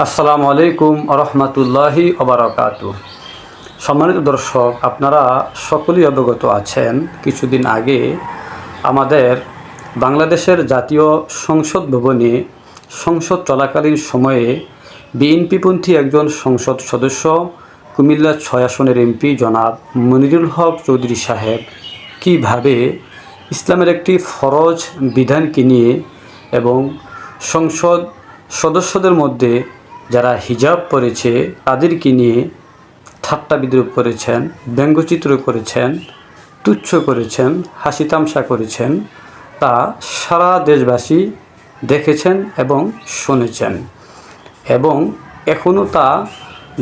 আসসালামু আলাইকুম রহমতুল্লাহি ওবারাকাতুহু। সম্মানিত দর্শক, আপনারা সকলেই অবগত আছেন, কিছুদিন আগে আমাদের বাংলাদেশের জাতীয় সংসদ ভবনে সংসদ চলাকালীন সময়ে বিএনপিপন্থী একজন সংসদ সদস্য, কুমিল্লা ৬ আসনের এমপি জনাব মনিরুল হক চৌধুরী সাহেব কীভাবে ইসলামের একটি ফরজ বিধানকে নিয়ে এবং সংসদ সদস্যদের মধ্যে যারা হিজাব পরেছে তাদেরকে নিয়ে ঠাট্টা বিদ্রূপ করেছেন, ব্যঙ্গচিত্র করেছেন, তুচ্ছ করেছেন, হাসি তামসা করেছেন, তা সারা দেশবাসী দেখেছেন এবং শুনেছেন এবং এখনও তা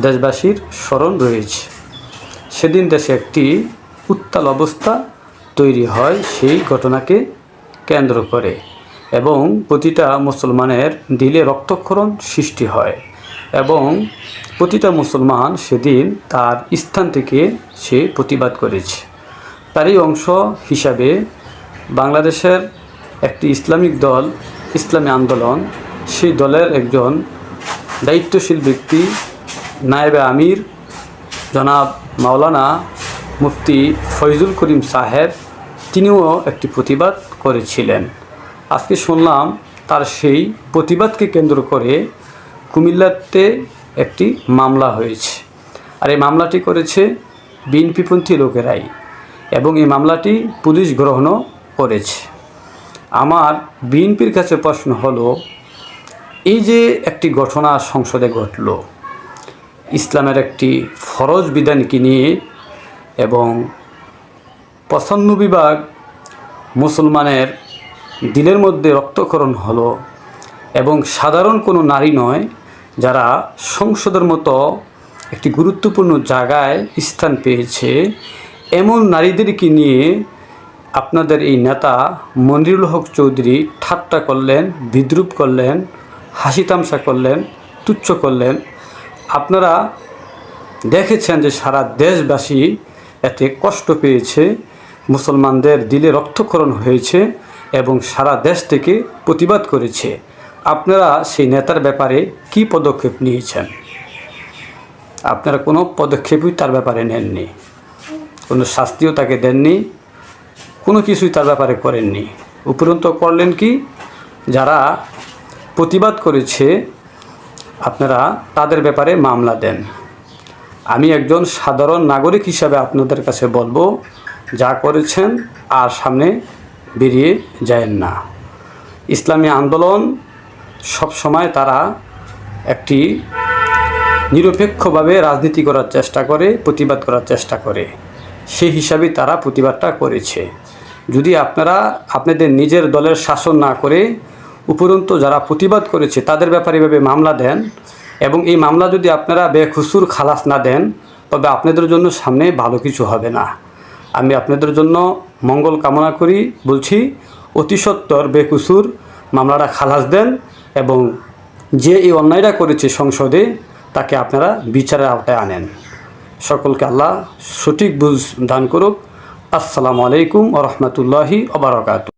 দেশবাসীর স্মরণ রয়েছে। সেদিন দেশে একটি উত্তাল অবস্থা তৈরি হয় সেই ঘটনাকে কেন্দ্র করে এবং প্রতিটা মুসলমানের দিলে রক্তক্ষরণ সৃষ্টি হয় এবং প্রতিটা মুসলমান সেদিন তার স্থান থেকে সে প্রতিবাদ করেছে। তারই অংশ হিসাবে বাংলাদেশের একটি ইসলামিক দল, ইসলামী আন্দোলন, সেই দলের একজন দায়িত্বশীল ব্যক্তি নায়েবে আমির জনাব মাওলানা মুফতি ফয়জুল করিম সাহেব, তিনিও একটি প্রতিবাদ করেছিলেন। আজকে শুনলাম তার সেই প্রতিবাদকে কেন্দ্র করে কুমিল্লাতে একটি মামলা হয়েছে, আর এই মামলাটি করেছে বিএনপিপন্থী লোকেরাই এবং এই মামলাটি পুলিশ গ্রহণও করেছে। আমার বিএনপির কাছে প্রশ্ন হলো, এই যে একটি ঘটনা সংসদে ঘটল, ইসলামের একটি ফরজ বিধানকে নিয়ে এবং 95% মুসলমানের দিলের মধ্যে রক্তক্ষরণ হলো এবং সাধারণ কোনো নারী নয়, যারা সংসদের মতো একটি গুরুত্বপূর্ণ জায়গায় স্থান পেয়েছে, এমন নারীদেরকে নিয়ে আপনাদের এই নেতা মনিরুল হক চৌধুরী ঠাট্টা করলেন, বিদ্রূপ করলেন, হাসি তামসা করলেন, তুচ্ছ করলেন। আপনারা দেখেছেন যে সারা দেশবাসী এতে কষ্ট পেয়েছে, মুসলমানদের দিলে রক্তক্ষরণ হয়েছে এবং সারা দেশ থেকে প্রতিবাদ করেছে। আপনারা সেই নেতার ব্যাপারে কি পদক্ষেপ নিয়েছেন? আপনারা কোনো পদক্ষেপই তার ব্যাপারে নেননি, কোনো শাস্তিও তাকে দেননি, কোনো কিছুই তার ব্যাপারে করেননি। উপরন্তু করলেন কি, যারা প্রতিবাদ করেছে আপনারা তাদের ব্যাপারে মামলা দেন। আমি একজন সাধারণ নাগরিক হিসাবে আপনাদের কাছে বলবো, যা করেছেন আর সামনে বেরিয়ে যায়েন না। ইসলামী আন্দোলন সবসময় তারা একটি নিরপেক্ষভাবে রাজনীতি করার চেষ্টা করে, প্রতিবাদ করার চেষ্টা করে, সেই হিসাবে তারা প্রতিবাদটা করেছে। যদি আপনারা আপনাদের নিজের দলের শাসন না করে উপরন্তু যারা প্রতিবাদ করেছে তাদের ব্যাপারে এভাবে মামলা দেন এবং এই মামলা যদি আপনারা বেকসুর খালাস না দেন, তবে আপনাদের জন্য সামনে ভালো কিছু হবে না। আমি আপনাদের জন্য মঙ্গল কামনা করি, বলছি অতি সত্বর বেকসুর মামলাটা খালাস দেন এবং যে এই অন্যায়টা করেছে সংসদে তাকে আপনারা বিচারের আওতায় আনেন। সকলকে আল্লাহ সঠিক বুঝ দান করুক। আসসালামু আলাইকুম ওয়া রাহমাতুল্লাহি ওয়া বারাকাতুহু।